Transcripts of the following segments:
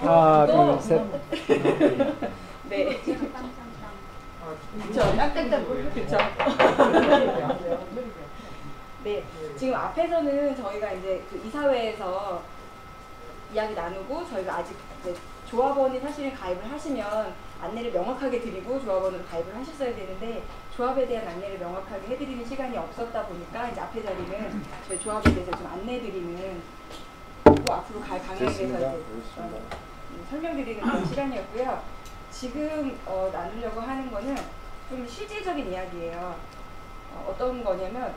하나, 둘, 셋. 네. 그쵸. 땅땅땅. 그쵸. 네. 지금 앞에서는 저희가 이제 그 이사회에서 이야기 나누고 저희가 아직 이제 조합원이 사실은 가입을 하시면 안내를 명확하게 드리고 조합원으로 가입을 하셨어야 되는데 조합에 대한 안내를 명확하게 해드리는 시간이 없었다 보니까 이제 앞에 자리는 저희 조합에 대해서 좀 안내드리는 그리고 앞으로 갈 방향에 대해서 이제 설명드리는 그런 시간이었고요. 지금 나누려고 하는 거는 좀 실질적인 이야기예요. 어떤 거냐면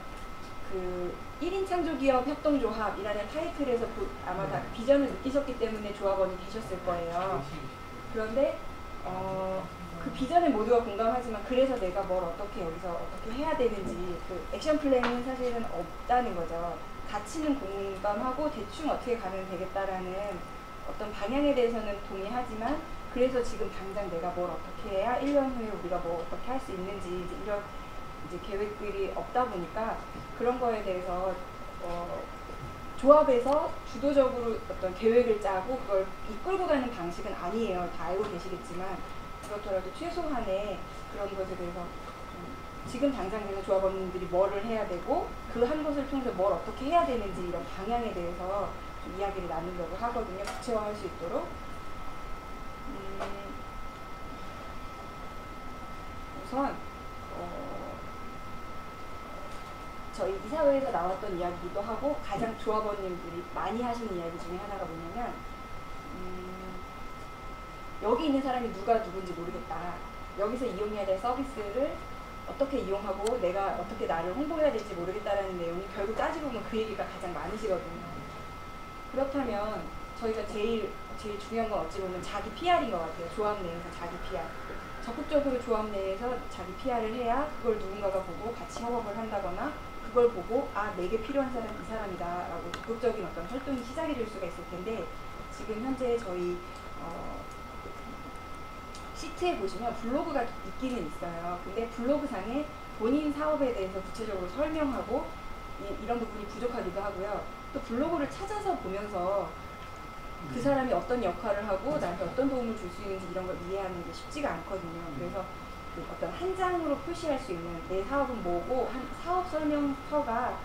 그 1인 창조기업 협동조합이라는 타이틀에서 아마 다 비전을 느끼셨기 때문에 조합원이 되셨을 거예요. 그런데 그 비전을 모두가 공감하지만 그래서 내가 뭘 어떻게 여기서 어떻게 해야 되는지 그 액션 플랜은 사실은 없다는 거죠. 가치는 공감하고 대충 어떻게 가면 되겠다라는 어떤 방향에 대해서는 동의하지만 그래서 지금 당장 내가 뭘 어떻게 해야 1년 후에 우리가 뭐 어떻게 할 수 있는지 이런 이제 계획들이 없다 보니까 그런 거에 대해서 조합에서 주도적으로 어떤 계획을 짜고 그걸 이끌고 가는 방식은 아니에요. 다 알고 계시겠지만 그렇더라도 최소한의 그런 것에 대해서 지금 당장 내가 조합원들이 뭐를 해야 되고 그 한 것을 통해서 뭘 어떻게 해야 되는지 이런 방향에 대해서 좀 이야기를 나누려고 하거든요. 구체화할 수 있도록. 우선 저희 이사회에서 나왔던 이야기도 하고 가장 조합원님들이 많이 하시는 이야기 중에 하나가 뭐냐면 여기 있는 사람이 누가 누군지 모르겠다. 여기서 이용해야 될 서비스를 어떻게 이용하고 내가 어떻게 나를 홍보해야 될지 모르겠다라는 내용이 결국 따지고 보면 그 얘기가 가장 많으시거든요. 그렇다면 저희가 제일 중요한 건 어찌 보면 자기 PR인 것 같아요. 조합 내에서 자기 PR. 적극적으로 조합 내에서 자기 PR을 해야 그걸 누군가가 보고 같이 협업을 한다거나 그걸 보고 아 내게 필요한 사람 이 사람이다 라고 적극적인 어떤 활동이 시작이 될 수가 있을 텐데 지금 현재 저희 시트에 보시면 블로그가 있기는 있어요. 근데 블로그상에 본인 사업에 대해서 구체적으로 설명하고 이런 부분이 부족하기도 하고요. 또 블로그를 찾아서 보면서 그 사람이 어떤 역할을 하고 나한테 어떤 도움을 줄 수 있는지 이런 걸 이해하는 게 쉽지가 않거든요. 그래서 그 어떤 한 장으로 표시할 수 있는 내 사업은 뭐고 한 사업 설명서가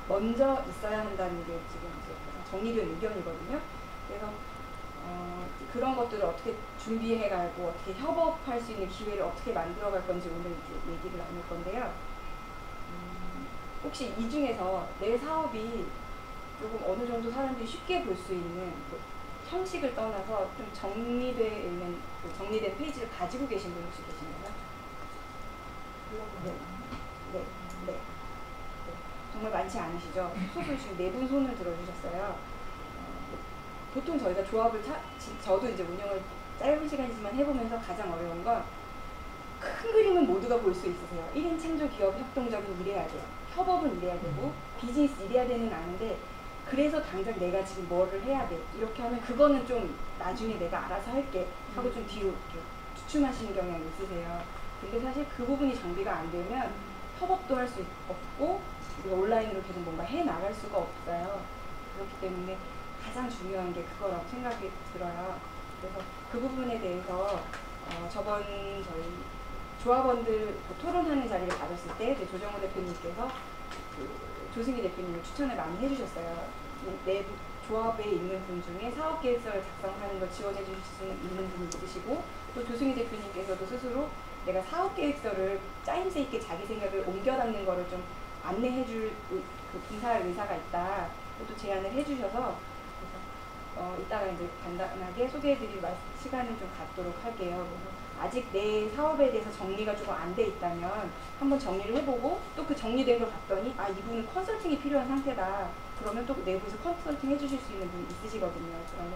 먼저 있어야 한다는 게 지금 이제 정리된 의견이거든요. 그래서 그런 것들을 어떻게 준비해가고 어떻게 협업할 수 있는 기회를 어떻게 만들어갈 건지 오늘 이제 얘기를 나눌 건데요. 혹시 이 중에서 내 사업이 조금 어느 정도 사람들이 쉽게 볼 수 있는 그 형식을 떠나서 좀 정리되어 있는 그 정리된 페이지를 가지고 계신 분 혹시 계신가요? 네. 네. 네. 네. 정말 많지 않으시죠? 손을 지금 4분 손을 들어주셨어요. 보통 저희가 조합을 저도 이제 운영을 짧은 시간이지만 해보면서 가장 어려운 건 큰 그림은 모두가 볼 수 있으세요. 1인 창조 기업 협동적인 일해야 돼요. 협업은 이래야 되고 비즈니스 이래야 되는 아는데 그래서 당장 내가 지금 뭐를 해야 돼 이렇게 하면 그거는 좀 나중에 내가 알아서 할게 하고 좀 뒤로 이렇게 주춤하시는 경향이 있으세요. 근데 사실 그 부분이 정비가 안 되면 협업도 할 수 없고 우리가 온라인으로 계속 뭔가 해 나갈 수가 없어요. 그렇기 때문에 가장 중요한 게 그거라고 생각이 들어요. 그래서 그 부분에 대해서 저번 저희 조합원들 토론하는 자리를 가졌을 때 조정호 대표님께서 그 조승희 대표님을 추천을 많이 해주셨어요. 내부 조합에 있는 분 중에 사업계획서를 작성하는 걸 지원해 주실 수 있는 분이 있으시고 또 조승희 대표님께서도 스스로 내가 사업계획서를 짜임새 있게 자기 생각을 옮겨 담는 거를 좀 안내해 줄 그 봉사할 의사가 있다. 또 제안을 해주셔서 이따가 이제 간단하게 소개해드릴 시간을 좀 갖도록 할게요. 아직 내 사업에 대해서 정리가 조금 안 돼 있다면 한번 정리를 해보고 또 그 정리된 걸 봤더니 아 이분은 컨설팅이 필요한 상태다. 그러면 또 내부에서 컨설팅 해주실 수 있는 분이 있으시거든요. 그러면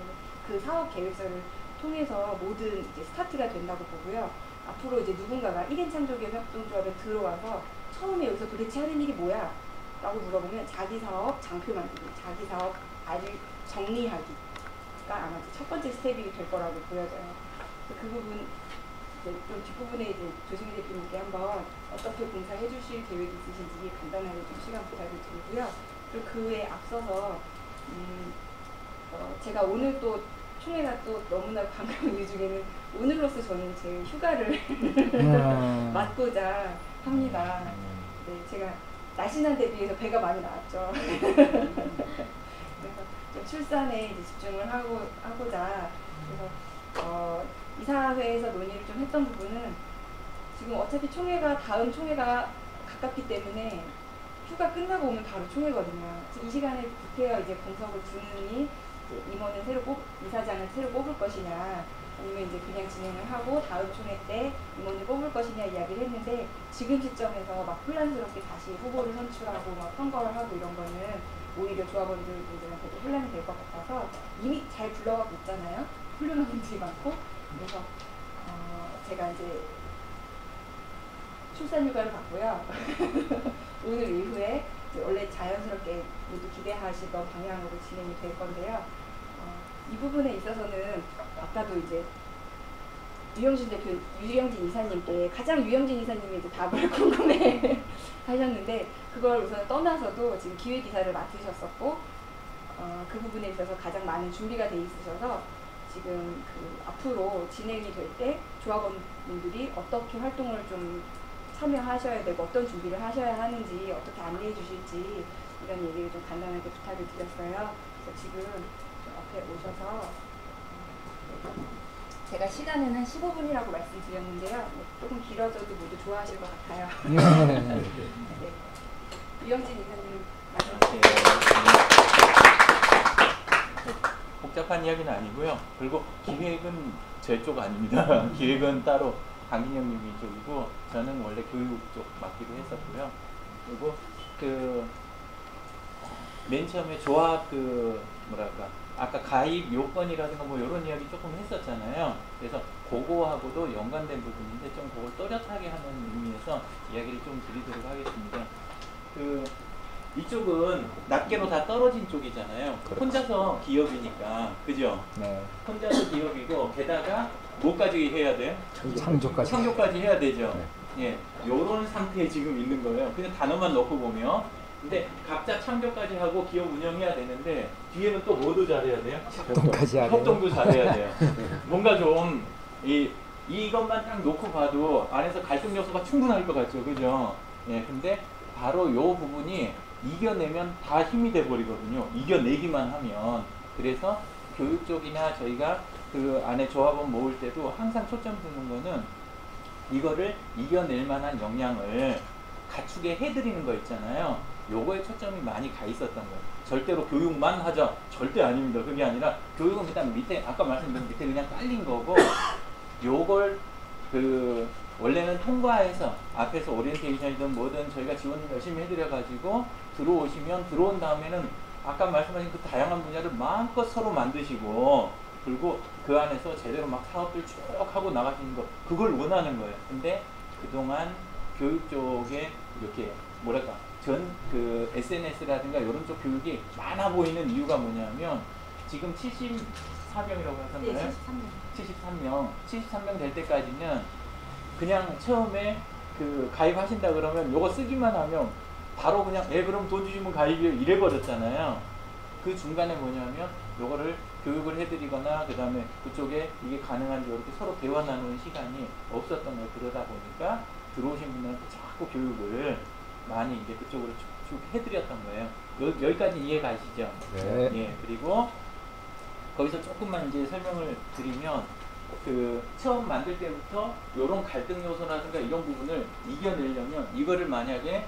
그 사업 계획서를 통해서 모든 이제 스타트가 된다고 보고요. 앞으로 이제 누군가가 1인 창조기업 협동조합에 들어와서 처음에 여기서 도대체 하는 일이 뭐야? 라고 물어보면 자기 사업 장표 만들기, 자기 사업 아주 정리하기가 아마 첫 번째 스텝이 될 거라고 보여져요. 그 부분 이제 좀 뒷부분에 이제 조승희 대표님께 한번 어떻게 봉사해 주실 계획이 있으신지 간단하게 좀 시간 부탁을 드리고요. 그리고 그 외에 앞서서 제가 오늘 또 총회가 또 너무나 반가운 이유 중에는 오늘로서 저는 제 휴가를 맞고자 합니다. 네, 제가 날씬한 데 비해서 배가 많이 나왔죠. 그래서 좀 출산에 이제 집중을 하고자 그래서 이사회에서 논의를 좀 했던 부분은 지금 어차피 다음 총회가 가깝기 때문에 휴가 끝나고 오면 바로 총회거든요. 그래서 이 시간에 국회와 이제 공석을 두느니 임원을 이사장을 새로 뽑을 것이냐, 아니면 이제 그냥 진행을 하고 다음 총회 때 임원을 뽑을 것이냐 이야기를 했는데, 지금 시점에서 막 혼란스럽게 다시 후보를 선출하고 막 선거를 하고 이런 거는 오히려 조합원들한테도 혼란이 될 것 같아서, 이미 잘 굴러가고 있잖아요. 훌륭한 분들이 많고. 그래서 제가 이제 출산휴가를 받고요. 오늘 이후에 원래 자연스럽게 모두 기대하시던 방향으로 진행이 될 건데요. 이 부분에 있어서는 아까도 이제 유영진 이사님께 가장 유영진 이사님이 이제 답을 궁금해 하셨는데, 그걸 우선 떠나서도 지금 기획이사를 맡으셨었고, 그 부분에 있어서 가장 많은 준비가 돼 있으셔서 지금 앞으로 진행이 될 때 조합원분들이 어떻게 활동을 좀 참여하셔야 되고 어떤 준비를 하셔야 하는지 어떻게 안내해 주실지 이런 얘기를 좀 간단하게 부탁을 드렸어요. 그래서 지금 앞에 오셔서 제가 시간은 한 15분이라고 말씀드렸는데요. 조금 길어져도 모두 좋아하실 것 같아요. 네. 유영진 이사님 말씀하세요. 복잡한 이야기는 아니고요. 그리고 기획은 제 쪽 아닙니다. 기획은 따로 강진영님이 쪽이고, 저는 원래 교육 쪽 맡기로 했었고요. 그리고 맨 처음에 조합 아까 가입 요건이라든가 뭐 이런 이야기 조금 했었잖아요. 그래서 그거하고도 연관된 부분인데 좀 그걸 또렷하게 하는 의미에서 이야기를 좀 드리도록 하겠습니다. 이쪽은 낱개로 다 떨어진 쪽이잖아요. 그렇죠. 혼자서 기업이니까, 그죠? 네. 혼자서 기업이고, 게다가 뭐까지 해야 돼요? 창조까지 해야 되죠. 네. 예, 요런 상태에 지금 있는 거예요. 그냥 단어만 넣고 보면. 근데 각자 창조까지 하고 기업 운영해야 되는데, 뒤에는 또 뭐도 잘해야 돼요? 협동도 잘해야 돼요. 뭔가 좀 이것만 딱 놓고 봐도 안에서 갈등 요소가 충분할 것 같죠, 그죠? 예, 근데 바로 요 부분이 이겨내면 다 힘이 돼 버리거든요. 이겨내기만 하면. 그래서 교육 쪽이나 저희가 그 안에 조합원 모을 때도 항상 초점 두는 거는 이거를 이겨낼 만한 역량을 갖추게 해드리는 거 있잖아요. 요거에 초점이 많이 가 있었던 거예요. 절대로 교육만 하자. 절대 아닙니다. 그게 아니라 교육은 일단 밑에, 아까 말씀드린 밑에 그냥 깔린 거고, 요걸 원래는 통과해서 앞에서 오리엔테이션이든 뭐든 저희가 지원 열심히 해드려가지고 들어온 다음에는 아까 말씀하신 그 다양한 분야를 마음껏 서로 만드시고, 그리고 그 안에서 제대로 막 사업들 쭉 하고 나가시는 거, 그걸 원하는 거예요. 근데 그동안 교육 쪽에 이렇게 SNS라든가 이런 쪽 교육이 많아 보이는 이유가 뭐냐면, 지금 74명이라고 하셨나요? 네, 73명 될 때까지는 그냥 처음에 가입하신다 그러면 요거 쓰기만 하면 바로 그냥 그럼 돈 주시면 가입이요 이래버렸잖아요. 그 중간에 뭐냐면 요거를 교육을 해드리거나 그 다음에 그쪽에 이게 가능한지 이렇게 서로 대화 나누는 시간이 없었던 거예요. 그러다 보니까 들어오신 분들한테 자꾸 교육을 많이 이제 그쪽으로 쭉 해드렸던 거예요. 여기까지 이해 가시죠? 네. 예, 그리고 거기서 조금만 이제 설명을 드리면, 처음 만들 때부터 이런 갈등 요소라든가 이런 부분을 이겨내려면, 이거를 만약에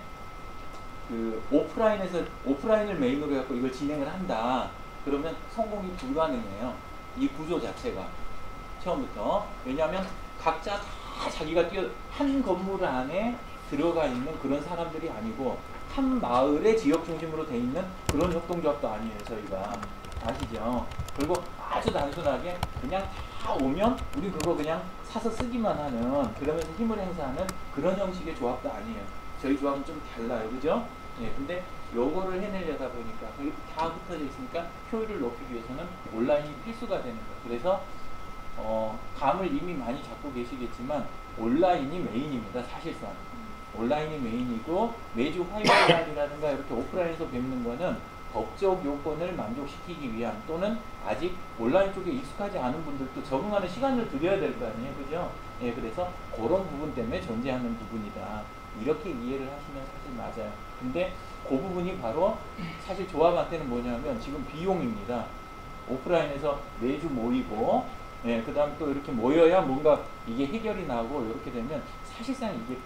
오프라인을 메인으로 해서 이걸 진행을 한다. 그러면 성공이 불가능해요. 이 구조 자체가. 처음부터. 왜냐하면 각자 다 자기가 한 건물 안에 들어가 있는 그런 사람들이 아니고, 한 마을의 지역 중심으로 돼 있는 그런 협동조합도 아니에요, 저희가. 아시죠? 그리고 아주 단순하게 그냥 다 오면 우리 그거 그냥 사서 쓰기만 하는, 그러면서 힘을 행사하는 그런 형식의 조합도 아니에요. 저희 조합은 좀 달라요. 그죠? 예, 근데 요거를 해내려다 보니까 다 흩어져 있으니까 효율을 높이기 위해서는 온라인이 필수가 되는 거예요. 그래서 감을 이미 많이 잡고 계시겠지만 온라인이 메인입니다. 사실상. 온라인이 메인이고, 매주 화요일 날이라든가 이렇게 오프라인에서 뵙는 거는 법적 요건을 만족시키기 위한 또는 아직 온라인 쪽에 익숙하지 않은 분들도 적응하는 시간을 드려야 될 거 아니에요, 그죠? 예, 그래서 그런 부분 때문에 존재하는 부분이다. 이렇게 이해를 하시면 사실 맞아요. 근데 그 부분이 바로 사실 조합한테는 뭐냐면 지금 비용입니다. 오프라인에서 매주 모이고, 예, 그 다음 또 이렇게 모여야 뭔가 이게 해결이 나고 이렇게 되면 사실상 이게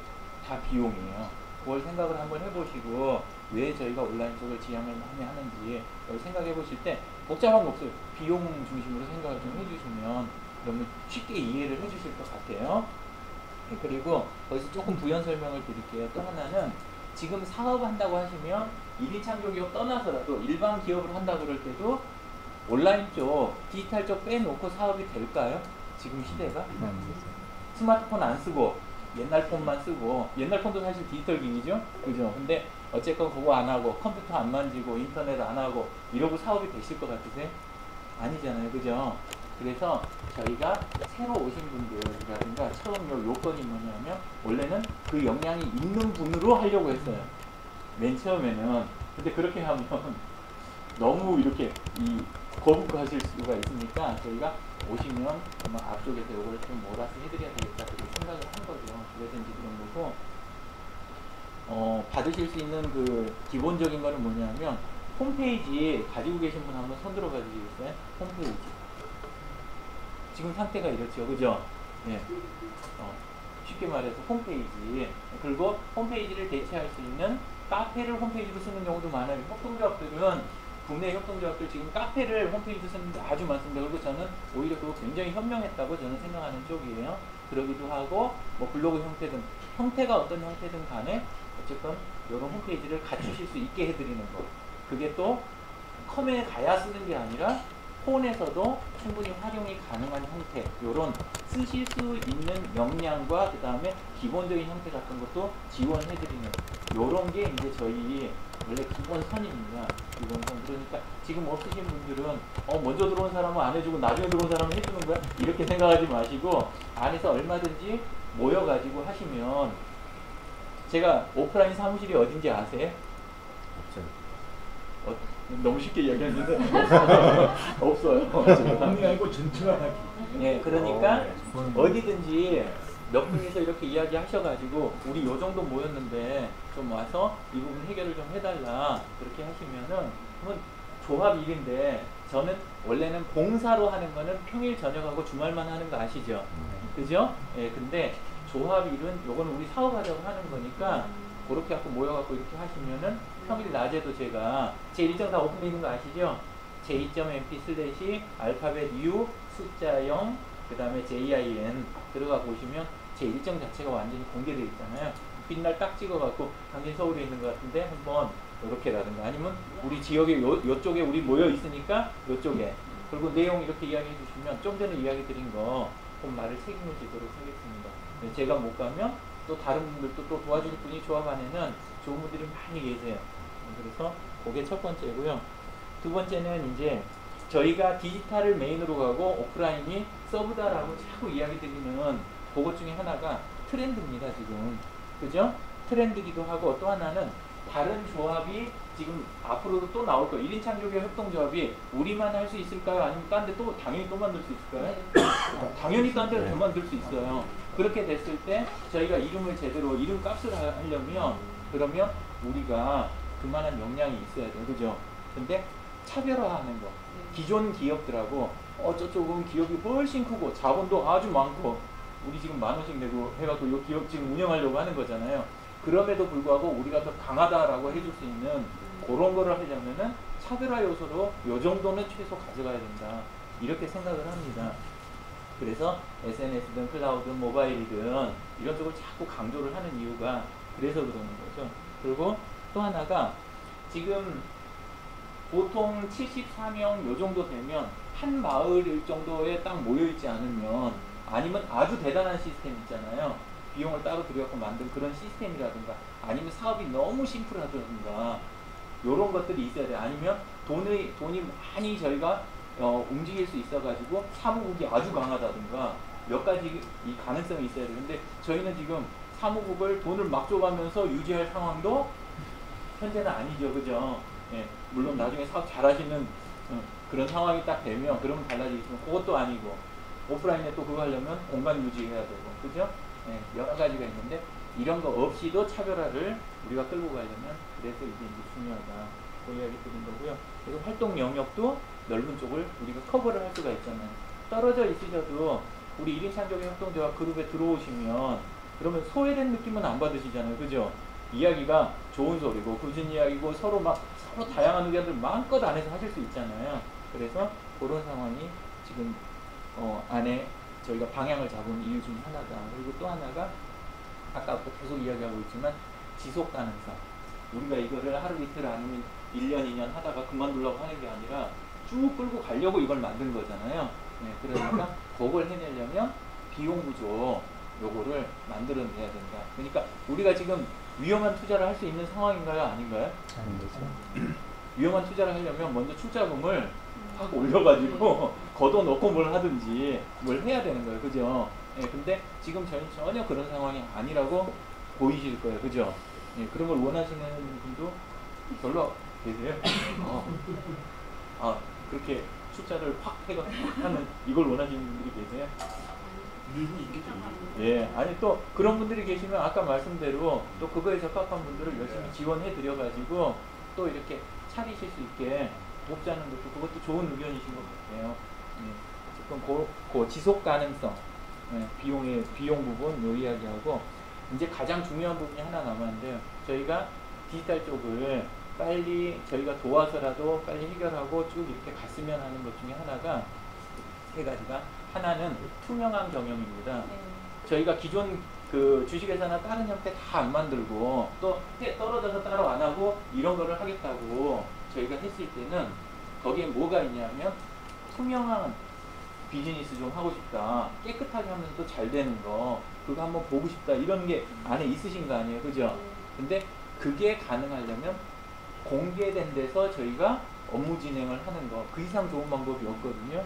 다 비용이에요. 그걸 생각을 한번 해보시고 왜 저희가 온라인 쪽을 지향을 많이 하는지 생각해 보실 때 복잡한 거 없어요. 비용 중심으로 생각을 좀 해주시면 너무 쉽게 이해를 해주실 것 같아요. 네, 그리고 거기서 조금 부연 설명을 드릴게요. 또 하나는 지금 사업한다고 하시면 1인 창조 기업 떠나서라도 일반 기업을 한다고 그럴 때도 온라인 쪽, 디지털 쪽 빼놓고 사업이 될까요? 지금 시대가? 스마트폰 안 쓰고 옛날 폰만 쓰고, 옛날 폰도 사실 디지털 기기죠? 그죠? 근데 어쨌건 그거 안 하고 컴퓨터 안 만지고 인터넷 안 하고 이러고 사업이 되실 것 같으세요? 아니잖아요, 그죠? 그래서 저희가 새로 오신 분들이라든가 처음 요건이 뭐냐면 원래는 그 역량이 있는 분으로 하려고 했어요. 맨 처음에는. 근데 그렇게 하면 너무 이렇게 거북하실 수가 있으니까 저희가 오시면 아마 앞쪽에서 이걸 좀 몰아서 해드려야 되겠다 그렇게 생각을 한 거죠. 그래서 이제 그런 거고, 받으실 수 있는 그 기본적인 거는 뭐냐면 홈페이지 가지고 계신 분 한번 손 들어 봐주시겠어요? 홈페이지. 지금 상태가 이렇죠, 그죠? 예. 쉽게 말해서 홈페이지. 그리고 홈페이지를 대체할 수 있는 카페를 홈페이지로 쓰는 경우도 많아요. 협동조합들은 국내 협동조합들 지금 카페를 홈페이지 쓰는 데 아주 많습니다. 그리고 저는 오히려 그거 굉장히 현명했다고 저는 생각하는 쪽이에요. 그러기도 하고 뭐 블로그 형태든 형태가 어떤 형태든 간에 어쨌건 이런 홈페이지를 갖추실 수 있게 해드리는 거. 그게 또 컴에 가야 쓰는 게 아니라 폰에서도 충분히 활용이 가능한 형태, 요런 쓰실 수 있는 역량과 그 다음에 기본적인 형태 같은 것도 지원해드리는 요런 게 이제 저희 원래 기본선입니다. 기본선. 그러니까 지금 없으신 분들은 먼저 들어온 사람은 안 해주고 나중에 들어온 사람은 해주는 거야? 이렇게 생각하지 마시고 안에서 얼마든지 모여가지고 하시면 제가 오프라인 사무실이 어딘지 아세요? 너무 쉽게 이야기하는데 없어요. 아니 아니고 전체가 다. 예, 그러니까 어디든지 몇 분이서 이렇게 이야기하셔가지고 우리 요 정도 모였는데 좀 와서 이 부분 해결을 좀 해달라 그렇게 하시면은 그러면 조합 일인데 저는 원래는 봉사로 하는 거는 평일 저녁하고 주말만 하는 거 아시죠? 그죠? 예, 근데 조합 일은 요거는 우리 사업하자고 하는 거니까 그렇게 갖고 모여갖고 이렇게 하시면은 평일 낮에도 제가 제 일정 다 오픈되어 있는 거 아시죠? j2.mp/ 알파벳 U 숫자 0 그 다음에 JIN 들어가 보시면 제 일정 자체가 완전히 공개되어 있잖아요. 빛날 딱 찍어갖고 당신 서울에 있는 것 같은데 한번 이렇게라든가 아니면 우리 지역에 요쪽에 우리 모여 있으니까 요쪽에 그리고 내용 이렇게 이야기해 주시면 좀 전에 이야기 드린 거 꼭 말을 책임을 지도록 하겠습니다. 제가 못 가면 또 다른 분들도 또 도와줄 분이 조합 안에는 좋은 분들이 많이 계세요. 그래서 그게 첫 번째고요. 두 번째는 이제 저희가 디지털을 메인으로 가고 오프라인이 서브다라고 자꾸 이야기 드리는 그것 중에 하나가 트렌드입니다. 지금 그죠? 트렌드기도 하고 또 하나는 다른 조합이 지금 앞으로도 또 나올 거예요. 1인 창조기업 협동조합이 우리만 할 수 있을까요? 아니면 딴 데 또 당연히 또 만들 수 있을까요? 당연히 딴 데를 더 만들 수 있어요. 그렇게 됐을 때 저희가 이름을 제대로 이름 값을 하려면 그러면 우리가 그만한 역량이 있어야 돼요. 그죠? 근데 차별화하는 거. 기존 기업들하고 저쪽은 기업이 훨씬 크고 자본도 아주 많고 우리 지금 10,000원씩 내고 해갖고 이 기업 지금 운영하려고 하는 거잖아요. 그럼에도 불구하고 우리가 더 강하다라고 해줄 수 있는 그런 거를 하려면은 차별화 요소로 요 정도는 최소 가져가야 된다. 이렇게 생각을 합니다. 그래서 SNS든 클라우드든 모바일이든 이런 쪽을 자꾸 강조를 하는 이유가 그래서 그러는 거죠. 그리고 또 하나가 지금 보통 74명 요 정도 되면 한 마을 정도에 딱 모여있지 않으면 아니면 아주 대단한 시스템 있잖아요. 비용을 따로 들여갖고 만든 그런 시스템이라든가 아니면 사업이 너무 심플하다든가 요런 것들이 있어야 돼요. 아니면 돈이 많이 저희가 움직일 수 있어가지고 사무국이 아주 강하다든가 몇 가지 이 가능성이 있어야 되는데 저희는 지금 사무국을 돈을 막 줘가면서 유지할 상황도 현재는 아니죠. 그죠? 예, 물론 나중에 사업 잘하시는 그런 상황이 딱 되면 그러면 달라지겠지만 그것도 아니고 오프라인에 또 그거 하려면 공간 유지해야 되고 그죠? 예, 여러 가지가 있는데 이런 거 없이도 차별화를 우리가 끌고 가려면 그래서 이게 중요하다 그 이야기 드린 거고요. 그래서 활동 영역도 넓은 쪽을 우리가 커버를 할 수가 있잖아요. 떨어져 있으셔도 우리 1인 창조경 협동조합 그룹에 들어오시면 그러면 소외된 느낌은 안 받으시잖아요. 그죠? 이야기가 좋은 소리고 굳은 이야기고 서로 다양한 의견들 마음껏 안에서 하실 수 있잖아요. 그래서 그런 상황이 지금 안에 저희가 방향을 잡은 이유 중 하나다. 그리고 또 하나가 아까부터 계속 이야기하고 있지만 지속 가능성. 우리가 이거를 하루 이틀 아니면 1년 2년 하다가 그만두려고 하는 게 아니라 쭉 끌고 가려고 이걸 만든 거잖아요. 네, 그러니까 그걸 해내려면 비용 구조 요거를 만들어내야 된다. 그러니까 우리가 지금 위험한 투자를 할 수 있는 상황인가요? 아닌가요? 아니죠. 위험한 투자를 하려면 먼저 출자금을 확 올려가지고 걷어놓고 뭘 하든지 뭘 해야 되는 거예요. 그죠? 예, 근데 지금 저희는 전혀 그런 상황이 아니라고 보이실 거예요. 그죠? 예, 그런 걸 원하시는 분도 별로 계세요? 그렇게 출자를 확 하는 이걸 원하시는 분들이 계세요? 일부 있겠죠. 예, 아니 또 그런 분들이 계시면 아까 말씀대로 또 그거에 적합한 분들을 열심히 지원해 드려가지고 또 이렇게 차리실 수 있게 돕자는 것도 그것도 좋은 의견이신 것 같아요. 예, 지금 그 지속 가능성, 예, 비용 부분 요 이야기하고 이제 가장 중요한 부분이 하나 남았는데요. 저희가 디지털 쪽을 빨리 저희가 도와서라도 빨리 해결하고 쭉 이렇게 갔으면 하는 것 중에 하나가 세 가지가 하나는 투명한 경영입니다. 저희가 기존 그 주식회사나 다른 형태 다 안 만들고 또 떨어져서 따로 안 하고 이런 거를 하겠다고 저희가 했을 때는 거기에 뭐가 있냐면 투명한 비즈니스 좀 하고 싶다. 깨끗하게 하면서도 잘 되는 거 그거 한번 보고 싶다. 이런 게 안에 있으신 거 아니에요. 그죠? 근데 그게 가능하려면 공개된 데서 저희가 업무 진행을 하는 거 그 이상 좋은 방법이 없거든요.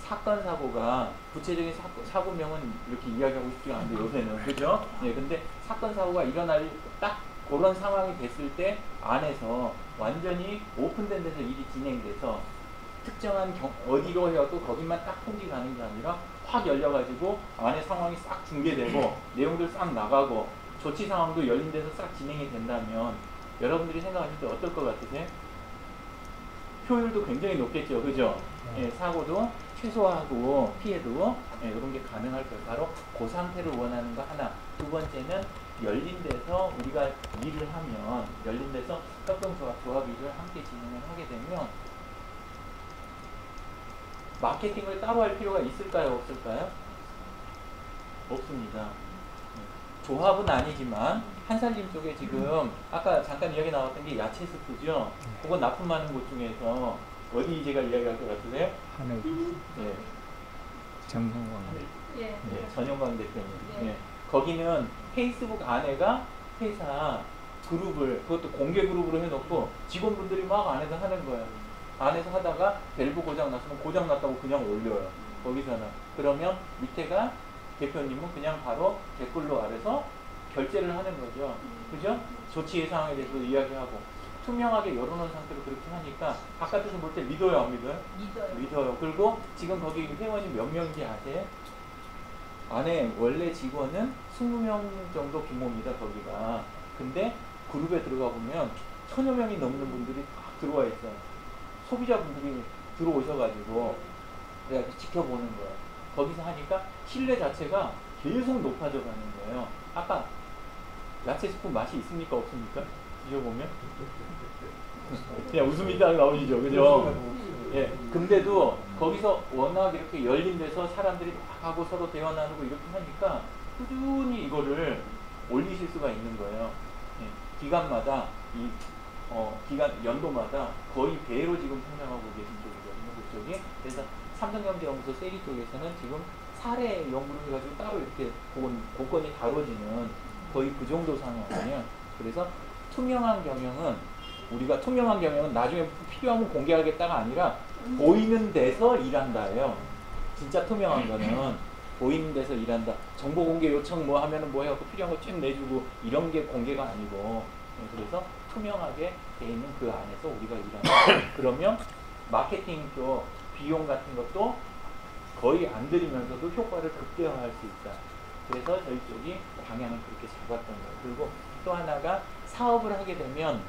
사건 사고가 구체적인 사고명은 이렇게 이야기하고 싶지가 않은데 요새는 그죠? 예, 근데 사건 사고가 일어날 딱 그런 상황이 됐을 때 안에서 완전히 오픈된 데서 일이 진행돼서 특정한 어디로 해도 거기만 딱 통지 가는 게 아니라 확 열려가지고 안에 상황이 싹 중계되고 내용들 싹 나가고 조치 상황도 열린 데서 싹 진행이 된다면 여러분들이 생각하실 때 어떨 것 같으세요? 효율도 굉장히 높겠죠. 그죠? 예, 사고도 최소화하고 피해도 이런 게 가능할 거예요. 바로 그 상태를 원하는 거 하나. 두 번째는 열린 데서 우리가 일을 하면 열린 데서 협동조합 일을 함께 진행을 하게 되면 마케팅을 따로 할 필요가 있을까요? 없을까요? 없습니다. 조합은 아니지만 한살림 쪽에 지금 아까 잠깐 이야기 나왔던 게 야채 스프죠. 그거 납품하는 곳 중에서 어디 제가 이야기할 것 같으세요? 하늘 예. 정성광 예. 예, 전영광 대표님. 예. 예. 거기는 페이스북 안에가 회사 그룹을 그것도 공개 그룹으로 해놓고 직원분들이 막 안에서 하는 거예요. 안에서 하다가 밸브 고장 났으면 고장 났다고 그냥 올려요. 거기서는. 그러면 밑에가 대표님은 그냥 바로 댓글로 아래서 결제를 하는 거죠. 그죠? 조치 예상에 대해서 이야기하고 투명하게 열어놓은 상태로 그렇게 하니까 바깥에서 볼 때 믿어요, 안 믿어요? 믿어요. 그리고 지금 거기 회원이 몇 명인지 아세요? 안에 원래 직원은 20명 정도 규모입니다, 거기가. 근데 그룹에 들어가 보면 1000여 명이 넘는 분들이 딱 들어와 있어요. 소비자분들이 들어오셔가지고 그래가지고 지켜보는 거예요. 거기서 하니까 신뢰 자체가 계속 높아져 가는 거예요. 아까 야채 스프 맛이 있습니까? 없습니까? 드셔보면? 그냥 웃음이 딱 나오시죠. 그죠? 예. 근데도 거기서 워낙 이렇게 열린 데서 사람들이 막 하고 서로 대화 나누고 이렇게 하니까 꾸준히 이거를 올리실 수가 있는 거예요. 예. 기간마다 연도마다 거의 배로 지금 성장하고 계신 쪽이거든요. 그쪽이. 그래서 삼성경제연구소 세리 쪽에서는 지금 사례 연구를 해가지고 따로 이렇게 공건이 다뤄지는 거의 그 정도 상황이에요. 그래서 투명한 경영은 우리가 투명한 경영은 나중에 필요하면 공개하겠다가 아니라 보이는 데서 일한다예요. 진짜 투명한 거는 보이는 데서 일한다. 정보 공개 요청 뭐 하면은 뭐 해갖고 필요한 거 쭉 내주고 이런 게 공개가 아니고 그래서 투명하게 돼 있는 그 안에서 우리가 일하는 그러면 마케팅 쪽 비용 같은 것도 거의 안 들이면서도 효과를 극대화할 수 있다. 그래서 저희 쪽이 방향을 그렇게 잡았던 거예요. 그리고 또 하나가 사업을 하게 되면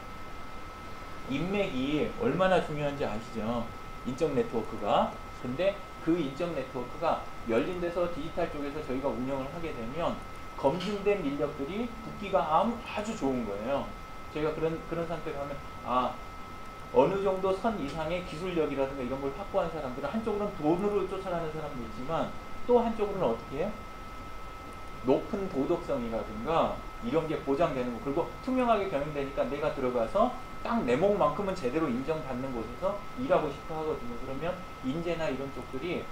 인맥이 얼마나 중요한지 아시죠? 인적 네트워크가. 근데 그 인적 네트워크가 열린 데서 디지털 쪽에서 저희가 운영을 하게 되면 검증된 인력들이 붙기가 아주 좋은 거예요. 저희가 그런 상태로 하면 어느 정도 선 이상의 기술력이라든가 이런 걸 확보한 사람들은 한쪽으로는 돈으로 쫓아가는 사람도 있지만 또 한쪽으로는 어떻게 해요? 높은 도덕성이라든가 이런 게 보장되는 거. 그리고 투명하게 경영되니까 내가 들어가서 딱 내 몸만큼은 제대로 인정받는 곳에서 일하고 싶어 하거든요. 그러면 인재나 이런 쪽들이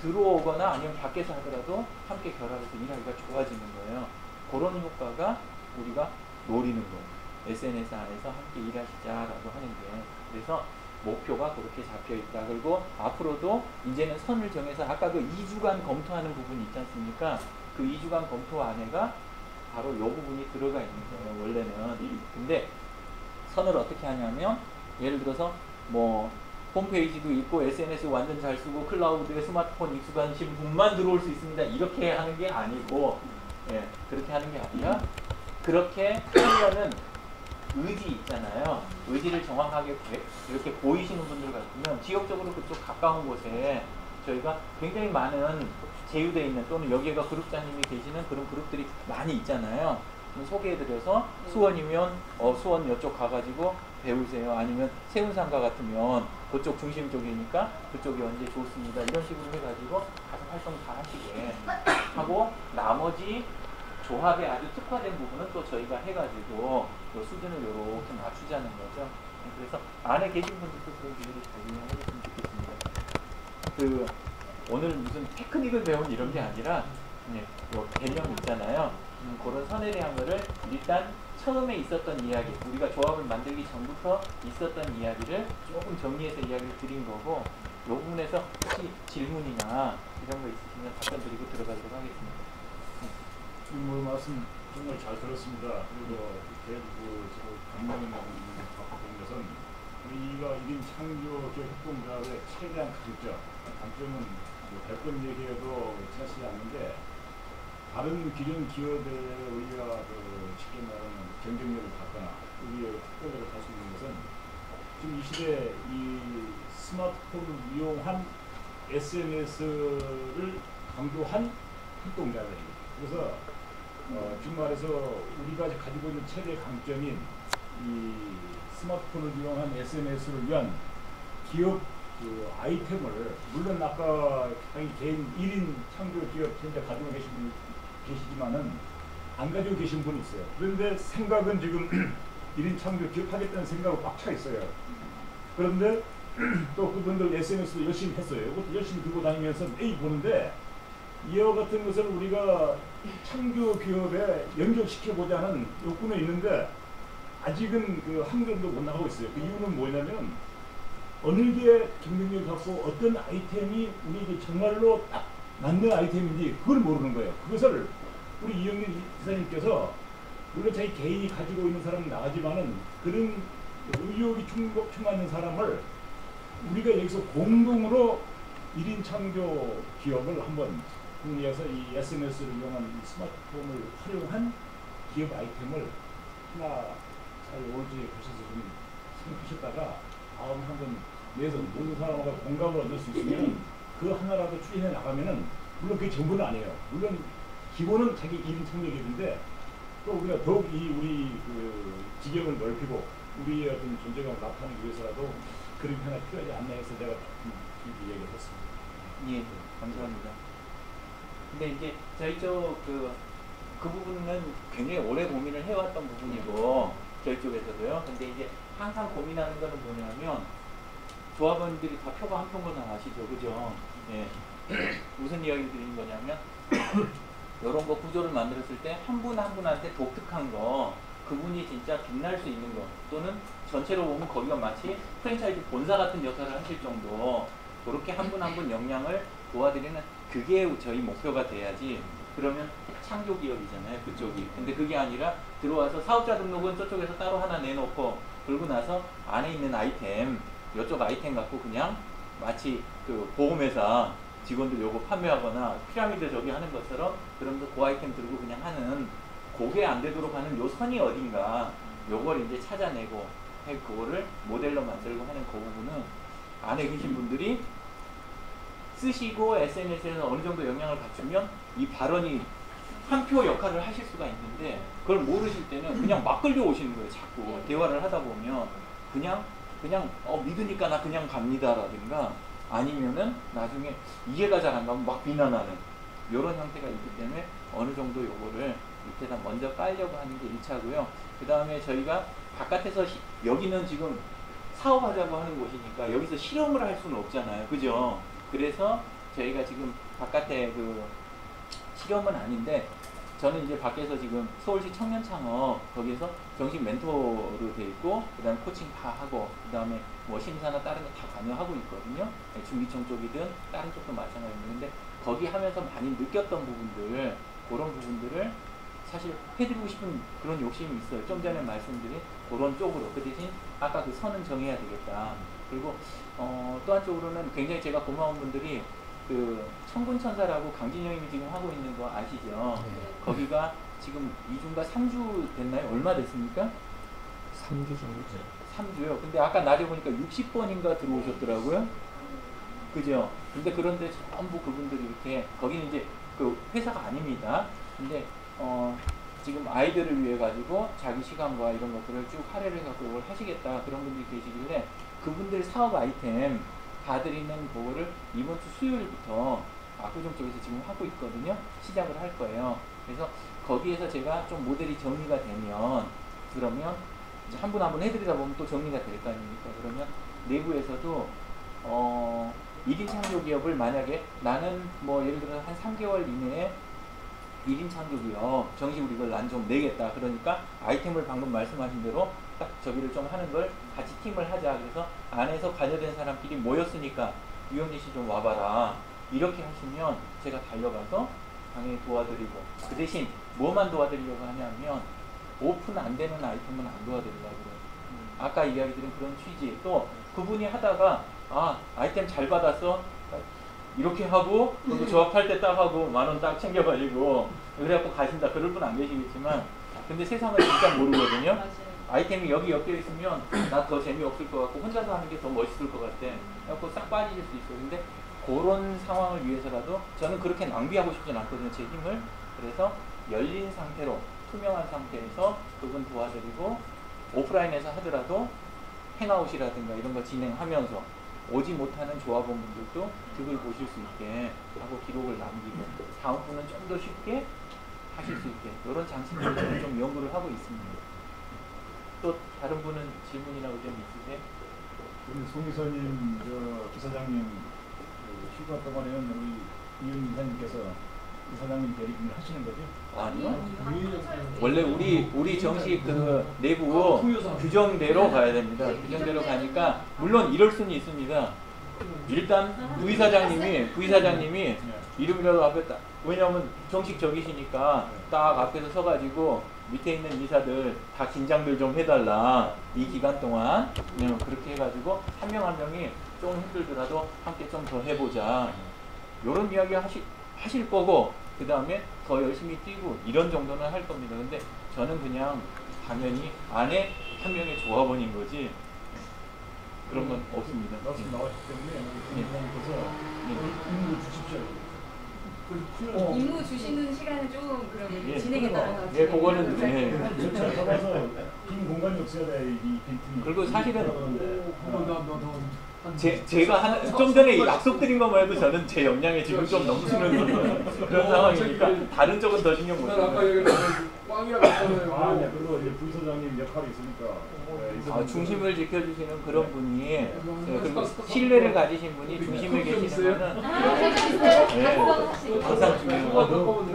들어오거나 아니면 밖에서 하더라도 함께 결합해서 일하기가 좋아지는 거예요. 그런 효과가 우리가 노리는 거예요. SNS 안에서 함께 일하시자라고 하는 게. 그래서 목표가 그렇게 잡혀 있다. 그리고 앞으로도 이제는 선을 정해서 아까 그 2주간 검토하는 부분이 있지 않습니까? 그 2주간 검토 안에가 바로 이 부분이 들어가 있는 거예요. 원래는. 근데 선을 어떻게 하냐면 예를 들어서 뭐 홈페이지도 있고 SNS 완전 잘 쓰고 클라우드에 스마트폰 익숙하신 분만 들어올 수 있습니다. 이렇게 하는 게 아니고 그렇게 하는 게 아니라 그렇게 하려는 의지 있잖아요. 의지를 정확하게 이렇게 보이시는 분들 같으면 지역적으로 그쪽 가까운 곳에 저희가 굉장히 많은 제휴되어 있는 또는 여기가 그룹장님이 계시는 그런 그룹들이 많이 있잖아요. 소개해드려서 수원이면 수원 이쪽 가가지고 배우세요. 아니면 세운상가 같으면 그쪽 중심 쪽이니까 그쪽이 언제 좋습니다. 이런 식으로 해가지고 가서 활동 다 하시게 하고 나머지 조합에 아주 특화된 부분은 또 저희가 해가지고 요 수준을 이렇게 맞추자는 거죠. 그래서 안에 계신 분들도 그런 기회를 잘 이용하셨으면 좋겠습니다. 오늘 무슨 테크닉을 배운 이런 게 아니라 요 개념 있잖아요. 그런 선에 대한 거를 일단 처음에 있었던 이야기, 우리가 조합을 만들기 전부터 있었던 이야기를 조금 정리해서 이야기를 드린 거고, 이 부분에서 혹시 질문이나 이런 거 있으시면 답변 드리고 들어가도록 하겠습니다. 지금 말씀 정말 잘 들었습니다. 그리고 대구 강릉 바꾼 것은 우리가 1인 창조 협동조합의 최대한 가급적 장점은 100번 얘기해도 차지 않는데 다른 기존 기업에 우리가 쉽게 말하는 경쟁력을 갖거나 우리의 특별력을 할 수 있는 것은 지금 이 시대에 이 스마트폰을 이용한 SNS를 강조한 활동자들입니다. 그래서 지금 말해서 우리가 가지고 있는 최대 강점인 이 스마트폰을 이용한 SNS를 위한 기업 아이템을 물론 아까 개인 1인 창조 기업 현재 가지고 계신 분이 계시지만은 안 가지고 계신 분이 있어요. 그런데 생각은 지금 1인 창조 기업 하겠다는 생각으로 꽉 차 있어요. 그런데 또 그분들 SNS도 열심히 했어요. 이것도 열심히 들고 다니면서 매일 보는데 이와 같은 것을 우리가 창조 기업에 연결시켜보자 하는 욕구는 있는데 아직은 그 한글도 못 나가고 있어요. 그 이유는 뭐냐면 어느 게 경쟁력을 갖고 어떤 아이템이 우리에게 정말로 딱 맞는 아이템인지 그걸 모르는 거예요. 그것을 우리 이영민 이사님께서 물론 자기 개인이 가지고 있는 사람은 나가지만은 그런 의욕이 충만한 사람을 우리가 여기서 공동으로 1인 창조 기업을 한번 국내에서 이 SNS를 이용한 이 스마트폰을 활용한 기업 아이템을 하나 잘 올지 보셔서 좀 생각하셨다가 다음에 한번 내서 모든 사람과 공감을 얻을 수 있으면 그 하나라도 추진해 나가면은 물론 그게 전부는 아니에요. 물론 기본은 자기 1인 창조기인데 또 우리가 더욱 우리 그 지경을 넓히고 우리의 어떤 존재감을 나타내기 위해서라도 그런 게 하나 필요하지 않나 해서 제가 이렇게 얘기를 했습니다. 예, 감사합니다. 근데 이제 저희 쪽 그 부분은 굉장히 오래 고민을 해왔던 부분이고 저희 쪽에서도요. 근데 이제 항상 고민하는 거는 뭐냐면 조합원들이 다 표가 한 표인 건 아시죠, 그죠? 예. 무슨 이야기 드리는 거냐면 이런 거 구조를 만들었을 때 한 분 한 분한테 독특한 거, 그분이 진짜 빛날 수 있는 거, 또는 전체로 보면 거기가 마치 프랜차이즈 본사 같은 역할을 하실 정도 그렇게 한 분 한 분 역량을 도와드리는 그게 저희 목표가 돼야지 그러면 창조 기업이잖아요, 그쪽이. 근데 그게 아니라 들어와서 사업자 등록은 저쪽에서 따로 하나 내놓고 그러고 나서 안에 있는 아이템, 이쪽 아이템 갖고 그냥 마치 그 보험회사 직원들 요거 판매하거나 피라미드 저기 하는 것처럼 그러면서 그 아이템 들고 그냥 하는, 그게 안 되도록 하는 요 선이 어딘가 요걸 이제 찾아내고 그거를 모델로 만들고 하는 그 부분은 안에 계신 분들이 쓰시고 SNS에서 어느 정도 영향을 갖추면 이 발언이 한 표 역할을 하실 수가 있는데, 그걸 모르실 때는 그냥 막 끌려오시는 거예요. 자꾸 대화를 하다 보면 그냥 믿으니까 나 그냥 갑니다라든가, 아니면은 나중에 이해가 잘 안 가면 막 비난하는 이런 형태가 있기 때문에 어느 정도 요거를 밑에다 먼저 깔려고 하는 게 1차고요. 그 다음에 저희가 바깥에서 여기는 지금 사업하자고 하는 곳이니까 여기서 실험을 할 수는 없잖아요, 그죠? 그래서 저희가 지금 바깥에 그 실험은 아닌데, 저는 이제 밖에서 지금 서울시 청년창업 거기에서 정식 멘토로 돼 있고, 그 다음에 코칭 다 하고, 그 다음에 뭐 심사나 다른 거 다 관여하고 있거든요. 중기청 쪽이든 다른 쪽도 마찬가지인데, 거기 하면서 많이 느꼈던 부분들, 그런 부분들을 사실 해드리고 싶은 그런 욕심이 있어요. 좀 전에 말씀드린 그런 쪽으로. 그 대신 아까 그 선은 정해야 되겠다. 그리고 또 한쪽으로는 굉장히 제가 고마운 분들이 그 청군천사라고 강진영님이 지금 하고 있는 거 아시죠? 네. 거기가 지금 2주인가 3주 됐나요? 얼마 됐습니까? 3주 정도. 3주요. 근데 아까 낮에 보니까 60번인가 들어오셨더라고요. 그죠? 근데 그런데 전부 그분들이 이렇게, 거기는 이제 그 회사가 아닙니다. 근데 지금 아이들을 위해 가지고 자기 시간과 이런 것들을 쭉 할애를 해갖고 이걸 하시겠다, 그런 분들이 계시길래 그분들 사업 아이템 다 드리는 그거를 이번 주 수요일부터 압구정 쪽에서 지금 하고 있거든요. 시작을 할 거예요. 그래서 거기에서 제가 좀 모델이 정리가 되면, 그러면 이제 한 분 한 분 해드리다 보면 또 정리가 될 거 아닙니까? 그러면 내부에서도 1인 창조 기업을 만약에 나는 뭐 예를 들어 한 3개월 이내에 1인 창조 기업 정식으로 이걸 난 좀 내겠다. 그러니까 아이템을 방금 말씀하신 대로 딱 저기를 좀 하는 걸 같이 팀을 하자. 그래서 안에서 관여된 사람끼리 모였으니까 유영진 씨 좀 와봐라. 이렇게 하시면 제가 달려가서 당연히 도와드리고, 그 대신 뭐만 도와드리려고 하냐면 오픈 안 되는 아이템은 안 도와드리려고 그래요. 아까 이야기 드린 그런 취지. 또 그분이 하다가 아이템 잘 받았어, 이렇게 하고 그리고 조합할 때 딱 하고 10,000원 딱 챙겨가지고 그래갖고 가신다, 그럴 분 안 계시겠지만, 근데 세상을 진짜 모르거든요. 아이템이 여기 엮여 있으면 나 더 재미없을 것 같고 혼자서 하는 게 더 멋있을 것 같아. 그래갖고 싹 빠지실 수 있어요. 근데 그런 상황을 위해서라도 저는 그렇게 낭비하고 싶진 않거든요, 제 힘을. 그래서 열린 상태로, 투명한 상태에서 그분 도와드리고, 오프라인에서 하더라도 행아웃이라든가 이런 거 진행하면서 오지 못하는 조합원분들도 득을 보실 수 있게 하고 기록을 남기고, 다음 분은 좀 더 쉽게 하실 수 있게, 이런 장치들을 저는 좀 연구를 하고 있습니다. 또 다른 분은 질문이나 의견 있으세요? 우리 송이선님, 부사장님 휴가 동안에는 우리 이윤 이사님께서 이사장님 대리분을 하시는 거죠? 아니요. 원래 우리 정식 그 내부 규정대로 가야 됩니다. 규정대로 가니까 물론 이럴 수는 있습니다. 일단 부이사장님이 이름이라도 앞에 딱, 왜냐하면 정식 적이시니까 딱 앞에서 서가지고 밑에 있는 이사들 다 긴장들 좀 해달라, 이 기간 동안. 그렇게 해가지고 한 명 한 명이 좀 힘들더라도 함께 좀 더 해보자, 요런 이야기 하실 거고, 그 다음에 더 열심히 뛰고 이런 정도는 할 겁니다. 근데 저는 그냥 당연히 안에 한 명의 조합원인 거지 그런 건 없습니다. 말씀 나왔기 때문에 우리 부사장님께서 임무 주십시오. 임무 주시는 시간은 좀 그럼 진행에 따라서. 예, 그거는 절차를 잡아서 빈 공간이 없어야 돼, 이 빈틈이. 그리고 사실은 제가 좀 전에 약속드린 것만 해도 저는 제 역량에 지금 좀 넘치는 그런 상황이니까 다른 쪽은 더 신경 못 써요. 아까 얘기했던 꽝이라고 했잖아요. 네, 그리고 이제 부사장님 역할이 있으니까. 중심을 지켜주시는 그런 분이, 그리고 신뢰를 가지신 분이 중심에 계시는 거는 항상 중요한 거고.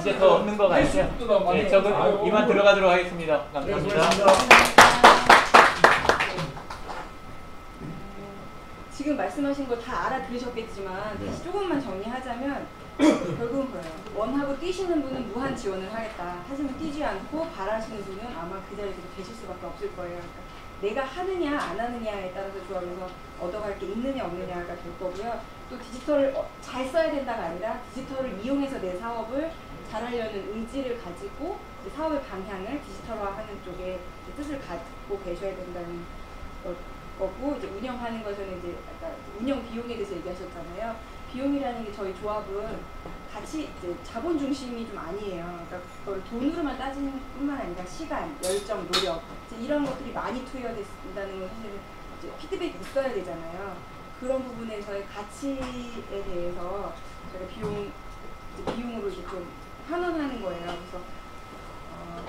이제 더 없는 거 같죠? 네, 저는 이만 들어가도록 하겠습니다. 감사합니다. 지금 말씀하신 거 다 알아들으셨겠지만 다시 조금만 정리하자면 결국은 그래요. 원하고 뛰시는 분은 무한 지원을 하겠다. 하지만 뛰지 않고 바라시는 분은 아마 그 자리에서 계실 수밖에 없을 거예요. 그러니까 내가 하느냐 안 하느냐에 따라서 조합에서 얻어갈 게 있느냐 없느냐가 될 거고요. 또 디지털을 잘 써야 된다가 아니라 디지털을 이용해서 내 사업을 잘하려는 의지를 가지고 사업의 방향을 디지털화하는 쪽에 뜻을 갖고 계셔야 된다는 거고, 이제 운영하는 것은 이제 아까 운영 비용에 대해서 얘기하셨잖아요. 비용이라는 게 저희 조합은 같이 이제 자본 중심이 좀 아니에요. 그러니까 그걸 돈으로만 따지는 뿐만 아니라 시간, 열정, 노력 이제 이런 것들이 많이 투여된다는 건 사실은 이제 피드백이 있어야 되잖아요. 그런 부분에서의 가치에 대해서 저희가 비용으로 이제 좀 환원하는 거예요. 그래서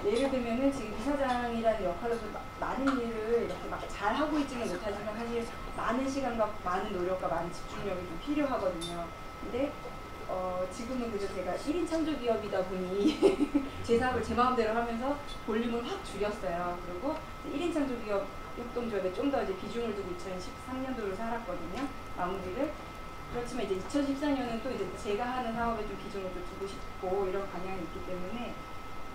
예를 들면은 지금 이사장이라는 역할로서 많은 일을 이렇게 막 잘 하고 있지는 못하지만 사실 많은 시간과 많은 노력과 많은 집중력이 좀 필요하거든요. 근데 지금은 그저 제가 1인 창조 기업이다 보니 제 사업을 제 마음대로 하면서 볼륨을 확 줄였어요. 그리고 1인 창조 기업 협동조합에 좀 더 이제 비중을 두고 2013년도를 살았거든요. 마무리를. 그렇지만 이제 2014년은 또 이제 제가 하는 사업에 좀 비중을 좀 두고 싶고 이런 방향이 있기 때문에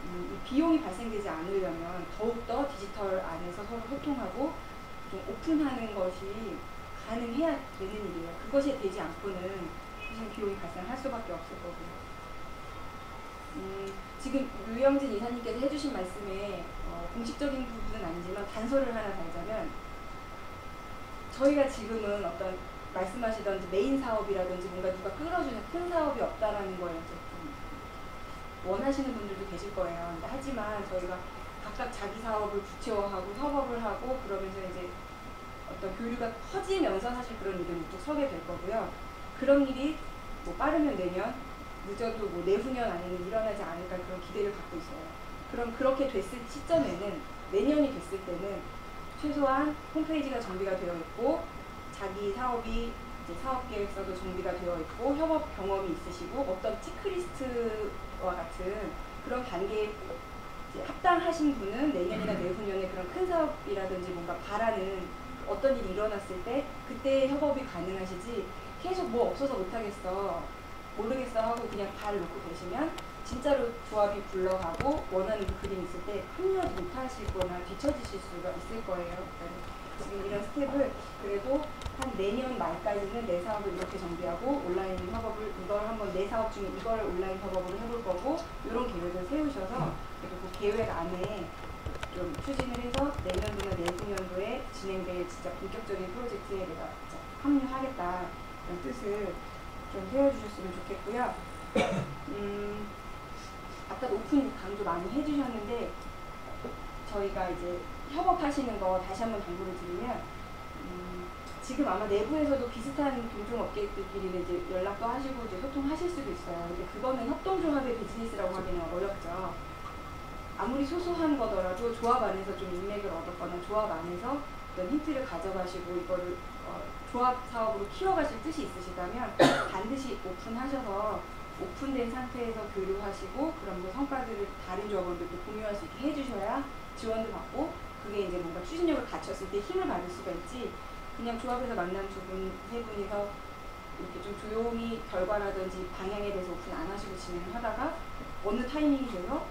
이 비용이 발생되지 않으려면 더욱더 디지털 안에서 서로 소통하고 좀 오픈하는 것이 가능해야 되는 일이에요. 그것이 되지 않고는 사실 비용이 발생할 수밖에 없을 거고요. 지금 류영진 이사님께서 해주신 말씀에 공식적인 부분은 아니지만 단서를 하나 달자면 저희가 지금은 어떤 말씀하시던 메인 사업이라든지 뭔가 누가 끌어주는 큰 사업이 없다라는 거에 원하시는 분들도 계실 거예요. 하지만 저희가 각각 자기 사업을 구체화하고 협업을 하고 그러면서 이제 어떤 교류가 커지면서 사실 그런 일이 또 서게 될 거고요. 그런 일이 뭐 빠르면 내년, 늦어도 뭐 내후년 안에는 일어나지 않을까 그런 기대를 갖고 있어요. 그럼 그렇게 됐을 시점에는 내년이 됐을 때는 최소한 홈페이지가 정비가 되어 있고 자기 사업이 이제 사업계획서도 정비가 되어 있고 협업 경험이 있으시고 어떤 체크리스트와 같은 그런 단계에 합당하신 분은 내년이나 내후년에 그런 큰 사업이라든지 뭔가 바라는 어떤 일이 일어났을 때 그때 협업이 가능하시지 계속 뭐 없어서 못하겠어 모르겠어 하고 그냥 발 놓고 계시면 진짜로 조합이 굴러가고 원하는 그 그림이 있을 때 합류하지 못하실 거나 뒤처지실 수가 있을 거예요. 그러니까 지금 이런 스텝을 그래도 한 내년 말까지는 내 사업을 이렇게 정비하고 온라인 협업을 이걸 한번 내 사업 중에 이걸 온라인 협업으로 해볼 거고 이런 계획을 세우셔서 그리고 그 계획 안에 좀 추진을 해서 내년도나 내후년도에 진행될 진짜 본격적인 프로젝트에 내가 진짜 합류하겠다 이런 뜻을 좀 세워주셨으면 좋겠고요. 아까 오픈 강조 많이 해주셨는데 저희가 이제 협업하시는 거 다시 한번 당부를 드리면 지금 아마 내부에서도 비슷한 동종업계들끼리는 이제 연락도 하시고 이제 소통하실 수도 있어요. 근데 그거는 협동조합의 비즈니스라고 하기는 어렵죠. 아무리 소소한 거더라도 조합 안에서 좀 인맥을 얻었거나 조합 안에서 어떤 힌트를 가져가시고 이거를 조합 사업으로 키워가실 뜻이 있으시다면 반드시 오픈하셔서 오픈된 상태에서 교류하시고 그런 뭐 성과들을 다른 조합원들도 공유할 수 있게 해주셔야 지원도 받고 그게 이제 뭔가 추진력을 갖췄을 때 힘을 받을 수가 있지 그냥 조합에서 만난 두 분, 세 분이서 이렇게 좀 조용히 결과라든지 방향에 대해서 오픈 안 하시고 진행을 하다가 어느 타이밍이 돼서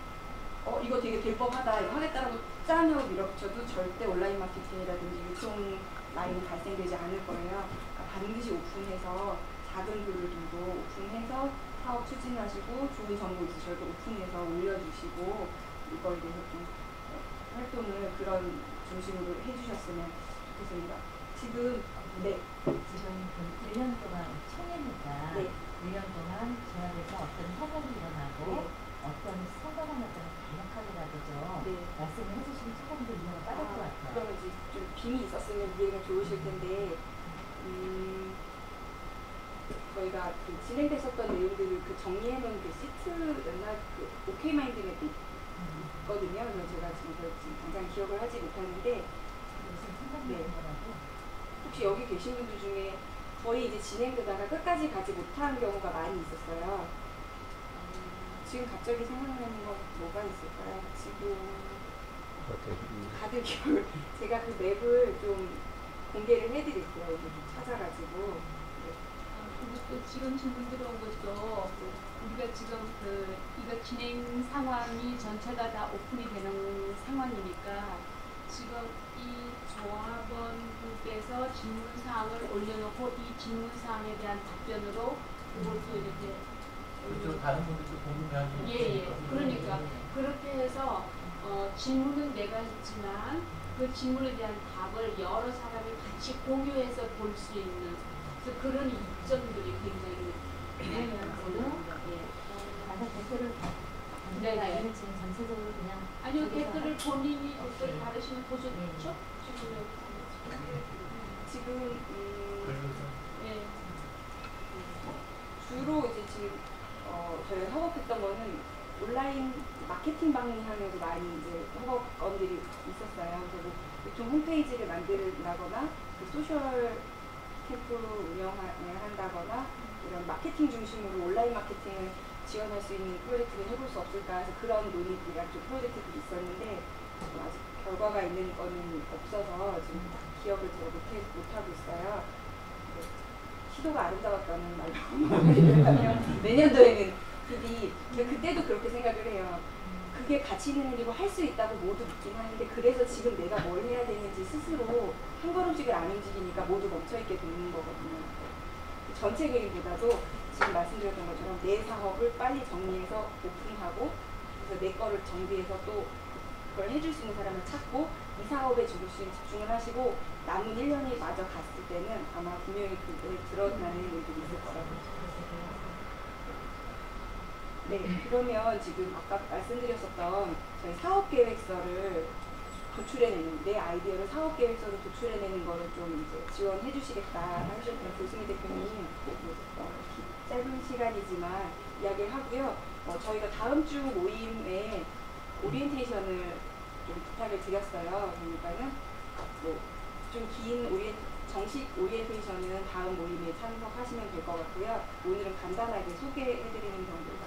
이거 되게 될 법하다 이거 하겠다라고 짠 하고 밀어붙여도 절대 온라인 마케팅이라든지 유통 라인이 발생되지 않을 거예요. 그러니까 반드시 오픈해서 작은 글들도 오픈해서 사업 추진하시고 좋은 정보 있으셔도 오픈해서 올려주시고 이거에 대해서 좀 활동을 그런 중심으로 해주셨으면 좋겠습니다. 지금 네. 지금 1년 동안 청해니까 네. 1년 동안 조합에서 어떤 협업이 일어나고 네. 어떤 성과가 나타나서 간략하게라도 좀 네. 말씀을 해주시면 조금 더 이해가 빠를 것 같아요. 그러면 이제 좀 빔이 있었으면 이해가 좋으실 텐데 저희가 그 진행됐었던 내용들을 그 정리해놓은 그 시트였나 그 오케이마인드 맵이 있거든요. 그래서 제가 지금 당장 기억을 하지 못하는데 무슨 생각나는 네. 거라고? 혹시 여기 계신 분들 중에 거의 이제 진행되다가 끝까지 가지 못한 경우가 많이 있었어요. 지금 갑자기 생각나는 건 뭐가 있을까요? 지금 다들 기억을 제가 그 맵을 좀 공개를 해드릴게요. 여기 좀 찾아가지고 지금 질문 들어온 것도 우리가 지금 이거 진행 상황이 전체가 다 오픈이 되는 상황이니까 지금 이 조합원국에서 질문사항을 올려놓고 이 질문사항에 대한 답변으로 그걸 또 이렇게 그렇죠. 다른 분들도 궁금해하시는 예. 그러니까 그렇게 해서 질문은 내가 했지만 그 질문에 대한 답을 여러 사람이 같이 공유해서 볼 수 있는 그런 이점들이 굉장히 만약 댓글을 네네. 지금 전체적으로 그냥 아니요 댓글을 본인이 댓글 다르시는 보셨죠? 지금 예. 주로 이제 지금 저희가 협업했던 거는 온라인 마케팅 방향으로 많이 이제 협업건들이 있었어요. 그리고 보통 홈페이지를 만든다거나 소셜 캠프 운영을 한다거나 이런 마케팅 중심으로 온라인 마케팅을 지원할 수 있는 프로젝트를 해볼 수 없을까 해서 그런 논의들이랑 좀 프로젝트들이 있었는데 아직 결과가 있는 거는 없어서 지금 기억을 잘 못하고 있어요. 시도가 아름다웠다는 말로 내년도에는 PD 그때도 그렇게 생각을 해요. 그게 가치 있는 일이고 할 수 있다고 모두 믿긴 하는데 그래서 지금 내가 뭘 해야 되는지 스스로 한 걸음씩을 안 움직이니까 모두 멈춰있게 되는 거거든요. 전체 그림보다도 지금 말씀드렸던 것처럼 내 사업을 빨리 정리해서 오픈하고 그래서 내 거를 정비해서 또 그걸 해줄 수 있는 사람을 찾고 이 사업에 집중을 하시고 남은 1년이 마저 갔을 때는 아마 분명히 그게 드러나는 일들이 있을 거라고. 네, 그러면 지금 아까 말씀드렸었던 저희 사업계획서를 도출해내는, 내 아이디어를 사업계획서로 도출해내는 거를 좀 이제 지원해 주시겠다 하셨던 교수님 대표님 짧은 시간이지만 이야기를 하고요. 저희가 다음 주 모임에 오리엔테이션을 좀 부탁을 드렸어요. 그러니까는 좀 긴 정식 오리엔테이션은 다음 모임에 참석하시면 될 것 같고요. 오늘은 간단하게 소개해드리는 정도가